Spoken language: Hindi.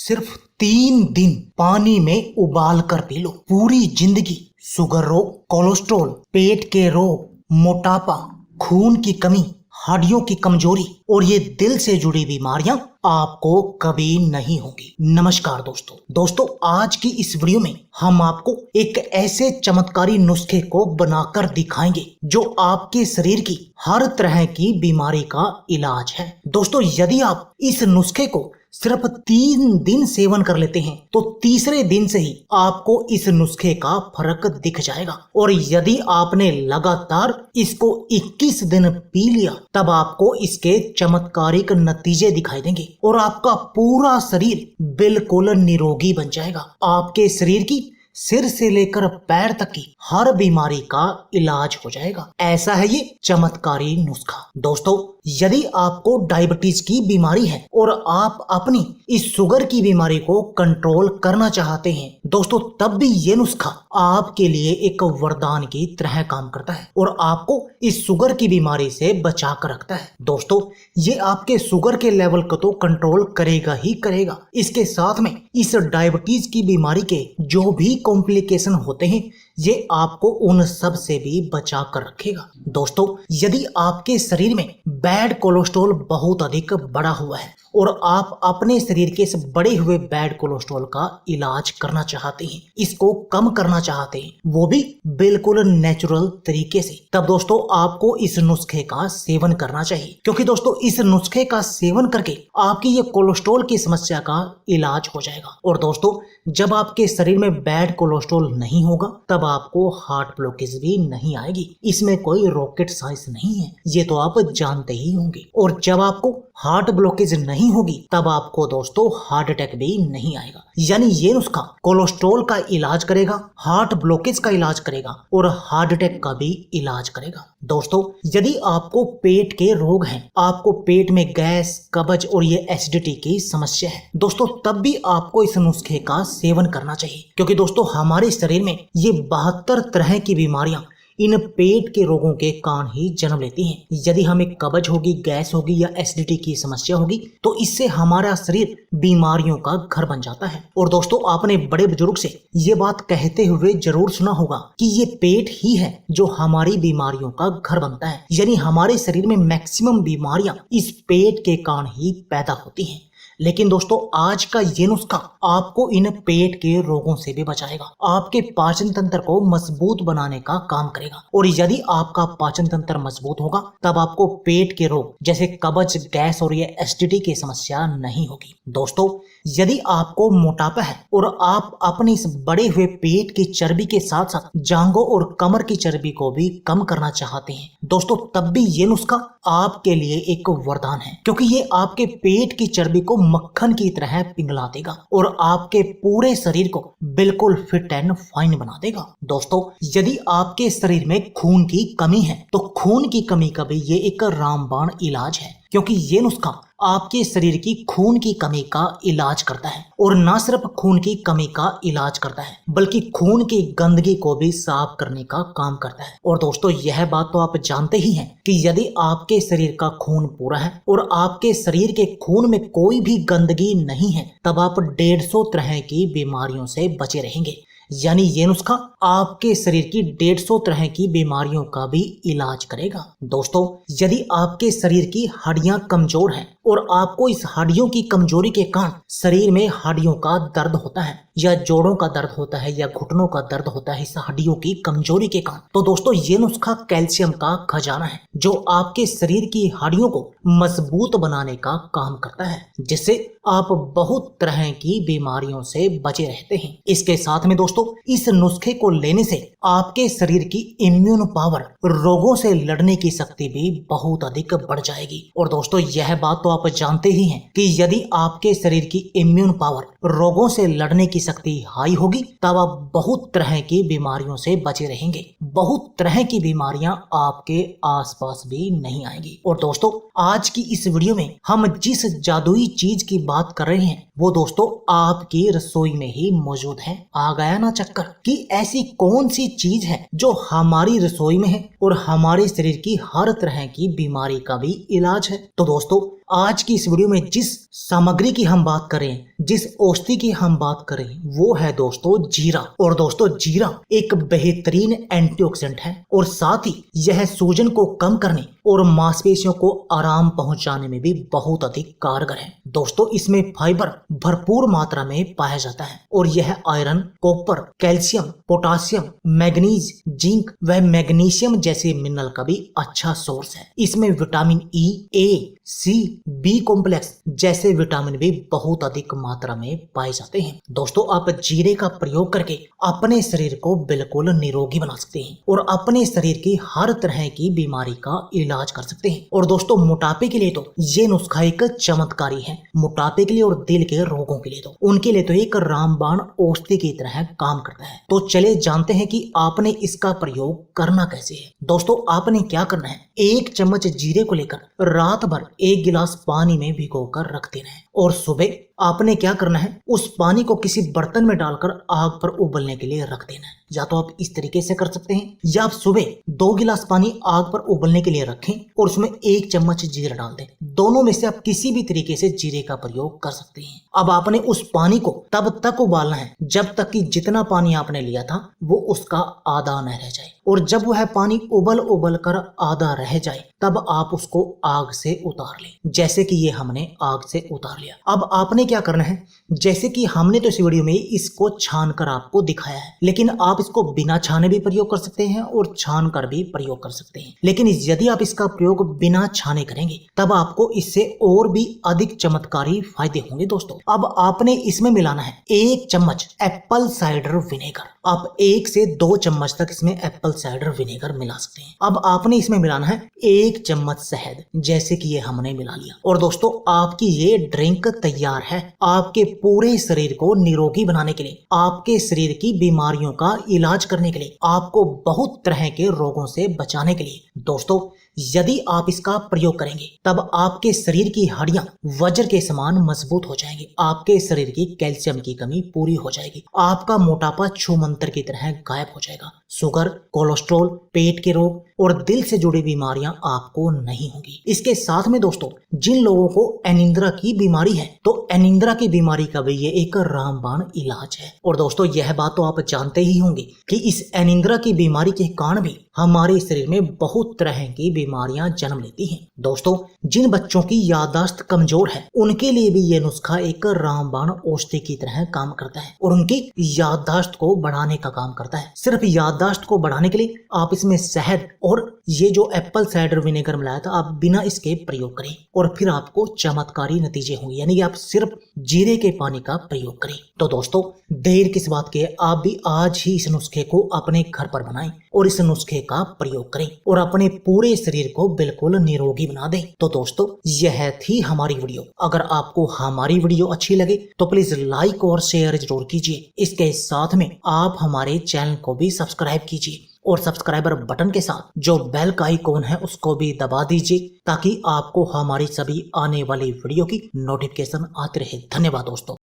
सिर्फ 3 दिन पानी में उबाल कर पी लो, पूरी जिंदगी शुगर रोग, कोलेस्ट्रॉल, पेट के रोग, मोटापा, खून की कमी, हड्डियों की कमजोरी और ये दिल से जुड़ी बीमारियां आपको कभी नहीं होगी। नमस्कार दोस्तों, आज की इस वीडियो में हम आपको एक ऐसे चमत्कारी नुस्खे को बनाकर दिखाएंगे जो आपके शरीर की हर तरह की बीमारी का इलाज है। दोस्तों, यदि आप इस नुस्खे को सिर्फ 3 दिन सेवन कर लेते हैं तो तीसरे दिन से ही आपको इस नुस्खे का फर्क दिख जाएगा। और यदि आपने लगातार इसको 21 दिन पी लिया तब आपको इसके चमत्कारिक नतीजे दिखाई देंगे और आपका पूरा शरीर बिल्कुल निरोगी बन जाएगा। आपके शरीर की सिर से लेकर पैर तक की हर बीमारी का इलाज हो जाएगा। ऐसा है ये चमत्कारी नुस्खा। दोस्तों, यदि आपको डायबिटीज की बीमारी है और आप अपनी इस शुगर की बीमारी को कंट्रोल करना चाहते हैं दोस्तों, तब भी ये नुस्खा आपके लिए एक वरदान की तरह काम करता है और आपको इस शुगर की बीमारी से बचा कर रखता है। दोस्तों, ये आपके शुगर के लेवल को तो कंट्रोल करेगा ही करेगा, इसके साथ में इस डायबिटीज की बीमारी के जो भी कॉम्प्लिकेशन होते हैं ये आपको उन सब से भी बचा कर रखेगा। दोस्तों, यदि आपके शरीर में बैड कोलेस्ट्रॉल बहुत अधिक बढ़ा हुआ है और आप अपने शरीर के इस बढ़े हुए बैड कोलेस्ट्रॉल का इलाज करना चाहते हैं, इसको कम करना चाहते हैं, वो भी बिल्कुल नेचुरल तरीके से, तब दोस्तों आपको इस नुस्खे का सेवन करना चाहिए। क्योंकि दोस्तों, इस नुस्खे का सेवन करके आपकी ये कोलेस्ट्रॉल की समस्या का इलाज हो जाएगा। और दोस्तों, जब आपके शरीर में बैड कोलेस्ट्रॉल नहीं होगा तब आपको हार्ट ब्लॉकेज भी नहीं आएगी। इसमें कोई रॉकेट साइंस नहीं है, ये तो आप जानते ही होंगे। और जब आपको हार्ट ब्लॉकेज नहीं होगी तब आपको दोस्तों हार्ट अटैक भी नहीं आएगा। यानी ये नुस्खा कोलेस्ट्रॉल का इलाज करेगा, हार्ट ब्लॉकेज का इलाज करेगा और हार्ट अटैक का भी इलाज करेगा। दोस्तों, यदि आपको पेट के रोग हैं, आपको पेट में गैस, कब्ज और ये एसिडिटी की समस्या है दोस्तों, तब भी आपको इस नुस्खे का सेवन करना चाहिए। क्योंकि दोस्तों, हमारे शरीर में ये 72 तरह की बीमारियां इन पेट के रोगों के कारण ही जन्म लेती हैं। यदि हमें कब्ज होगी, गैस होगी या एसिडिटी की समस्या होगी तो इससे हमारा शरीर बीमारियों का घर बन जाता है। और दोस्तों, आपने बड़े बुजुर्ग से ये बात कहते हुए जरूर सुना होगा कि ये पेट ही है जो हमारी बीमारियों का घर बनता है। यानी हमारे शरीर में मैक्सिमम बीमारियां इस पेट के कारण ही पैदा होती हैं। लेकिन दोस्तों, आज का ये नुस्खा आपको इन पेट के रोगों से भी बचाएगा, आपके पाचन तंत्र को मजबूत बनाने का काम करेगा। और यदि आपका पाचन तंत्र मजबूत होगा तब आपको पेट के रोग जैसे कब्ज, गैस और ये एसिडिटी की समस्या नहीं होगी। दोस्तों, यदि आपको मोटापा है और आप अपने इस बढ़े हुए पेट की चर्बी के साथ साथ जांघों और कमर की चर्बी को भी कम करना चाहते हैं दोस्तों, तब भी ये नुस्खा आपके लिए एक वरदान है। क्योंकि ये आपके पेट की चर्बी को मक्खन की तरह पिघला देगा और आपके पूरे शरीर को बिल्कुल फिट एंड फाइन बना देगा। दोस्तों, यदि आपके शरीर में खून की कमी है तो खून की कमी का भी ये एक रामबाण इलाज है। क्योंकि ये नुस्खा आपके शरीर की खून की कमी का इलाज करता है और न सिर्फ खून की कमी का इलाज करता है बल्कि खून की गंदगी को भी साफ करने का काम करता है। और दोस्तों, यह बात तो आप जानते ही हैं कि यदि आपके शरीर का खून पूरा है और आपके शरीर के खून में कोई भी गंदगी नहीं है तब आप 150 तरह की बीमारियों से बचे रहेंगे। यानी ये नुस्खा आपके शरीर की 150 तरह की बीमारियों का भी इलाज करेगा। दोस्तों, यदि आपके शरीर की हड्डियां कमजोर हैं और आपको इस हड्डियों की कमजोरी के कारण शरीर में हड्डियों का दर्द होता है या जोड़ों का दर्द होता है या घुटनों का दर्द होता है इस हड्डियों की कमजोरी के कारण, तो दोस्तों ये नुस्खा कैल्शियम का खजाना है जो आपके शरीर की हड्डियों को मजबूत बनाने का काम करता है, जिससे आप बहुत तरह की बीमारियों से बचे रहते हैं। इसके साथ में दोस्तों, इस नुस्खे को लेने से आपके शरीर की इम्यून पावर, रोगों से लड़ने की शक्ति भी बहुत अधिक बढ़ जाएगी। और दोस्तों, यह बात तो आप जानते ही हैं कि यदि आपके शरीर की इम्यून पावर, रोगों से लड़ने की शक्ति हाई होगी तब आप बहुत तरह की बीमारियों से बचे रहेंगे, बहुत तरह की बीमारियां आपके आसपास भी नहीं आएंगी। और दोस्तों, आज की इस वीडियो में हम जिस जादुई चीज की बात कर रहे हैं वो दोस्तों आपकी रसोई में ही मौजूद है। आ गया ना चक्कर कि ऐसी कौन सी चीज है जो हमारी रसोई में है और हमारे शरीर की हर तरह की बीमारी का भी इलाज है। तो दोस्तों, आज की इस वीडियो में जिस सामग्री की हम बात करें, जिस औषधि की हम बात करें, वो है दोस्तों जीरा। और दोस्तों जीरा एक बेहतरीन एंटीऑक्सीडेंट है और साथ ही यह सूजन को कम करने और मांसपेशियों को आराम पहुंचाने में भी बहुत अधिक कारगर है। दोस्तों इसमें फाइबर भरपूर मात्रा में पाया जाता है और यह iron, copper, calcium, potassium, manganese, zinc व मैग्नीशियम जैसे मिनरल का भी अच्छा सोर्स है। इसमें विटामिन ई, ए, सी, बी कॉम्प्लेक्स जैसे विटामिन भी बहुत अधिक मात्रा में पाए जाते हैं। दोस्तों आप जीरे का प्रयोग करके अपने शरीर को बिल्कुल निरोगी बना सकते हैं और अपने शरीर की हर तरह की बीमारी का इलाज कर सकते हैं। और दोस्तों मोटापे के लिए तो ये नुस्खा एक चमत्कारी है। मोटापे के लिए और दिल के रोगों के लिए तो उनके लिए तो एक रामबाण औषधि की तरह काम करता है। तो चले जानते हैं कि आपने इसका प्रयोग करना कैसे है। दोस्तों आपने क्या करना है, 1 चम्मच जीरे को लेकर रात भर 1 गिलास पानी में भिगोकर रख देना है और सुबह आपने क्या करना है, उस पानी को किसी बर्तन में डालकर आग पर उबलने के लिए रख देना है। या तो आप इस तरीके से कर सकते हैं या आप सुबह 2 गिलास पानी आग पर उबलने के लिए रखें और उसमें 1 चम्मच जीरा डाल दें। दोनों में से आप किसी भी तरीके से जीरे का प्रयोग कर सकते हैं। अब आपने उस पानी को तब तक उबालना है जब तक कि जितना पानी आपने लिया था वो उसका आधा न रह जाए, और जब वह पानी उबल कर आधा रह जाए तब आप उसको आग से उतार लें, जैसे कि ये हमने आग से उतार लिया। अब आपने क्या करना है, जैसे कि हमने तो इस वीडियो में इसको छान कर आपको दिखाया है, लेकिन आप इसको बिना छाने भी प्रयोग कर सकते हैं और छान कर भी प्रयोग कर सकते हैं। लेकिन यदि आप इसका प्रयोग बिना छाने करेंगे तब आपको इससे और भी अधिक चमत्कारी फायदे होंगे। दोस्तों अब आपने इसमें मिलाना है 1 चम्मच एप्पल साइडर विनेगर। आप 1 से 2 चम्मच तक इसमें एप्पल साइडर विनेगर मिला सकते हैं। अब आपने इसमें मिलाना है 1 चम्मच शहद, जैसे कि ये हमने मिला लिया। और दोस्तों आपकी ये ड्रिंक तैयार है आपके पूरे शरीर को निरोगी बनाने के लिए, आपके शरीर की बीमारियों का इलाज करने के लिए, आपको बहुत तरह के रोगों से बचाने के लिए। दोस्तों यदि आप इसका प्रयोग करेंगे तब आपके शरीर की हड्डियां वज्र के समान मजबूत हो जाएंगी, आपके शरीर की कैल्शियम की कमी पूरी हो जाएगी, आपका मोटापा छूमंतर की तरह गायब हो जाएगा, शुगर, कोलेस्ट्रॉल, पेट के रोग और दिल से जुड़ी बीमारियां आपको नहीं होंगी। इसके साथ में दोस्तों जिन लोगों को अनिंद्रा की बीमारी है तो अनिंद्रा की बीमारी का भी ये एक रामबाण इलाज है। और दोस्तों यह बात तो आप जानते ही होंगे कि इस अनिंद्रा की बीमारी के कारण भी हमारे शरीर में बहुत तरह की बीमारियां जन्म लेती हैं। दोस्तों जिन बच्चों की याददाश्त कमजोर है उनके लिए भी ये नुस्खा एक रामबाण औषधि की तरह काम करता है और उनकी याददाश्त को बढ़ाने का काम करता है। सिर्फ याददाश्त को बढ़ाने के लिए आप इसमें शहद और ये जो एप्पल साइडर विनेगर मिलाया था आप बिना इसके प्रयोग करें और फिर आपको चमत्कारी नतीजे होंगे, यानी कि आप सिर्फ जीरे के पानी का प्रयोग करें। तो दोस्तों देर किस बात के, आप भी आज ही इस नुस्खे को अपने घर पर बनाएं और इस नुस्खे का प्रयोग करें और अपने पूरे शरीर को बिल्कुल निरोगी बना दें। तो दोस्तों यह थी हमारी वीडियो। अगर आपको हमारी वीडियो अच्छी लगे तो प्लीज लाइक और शेयर जरूर कीजिए। इसके साथ में आप हमारे चैनल को भी सब्सक्राइब कीजिए और सब्सक्राइबर बटन के साथ जो बेल का आइकॉन है उसको भी दबा दीजिए ताकि आपको हमारी सभी आने वाली वीडियो की नोटिफिकेशन आती रहे। धन्यवाद दोस्तों।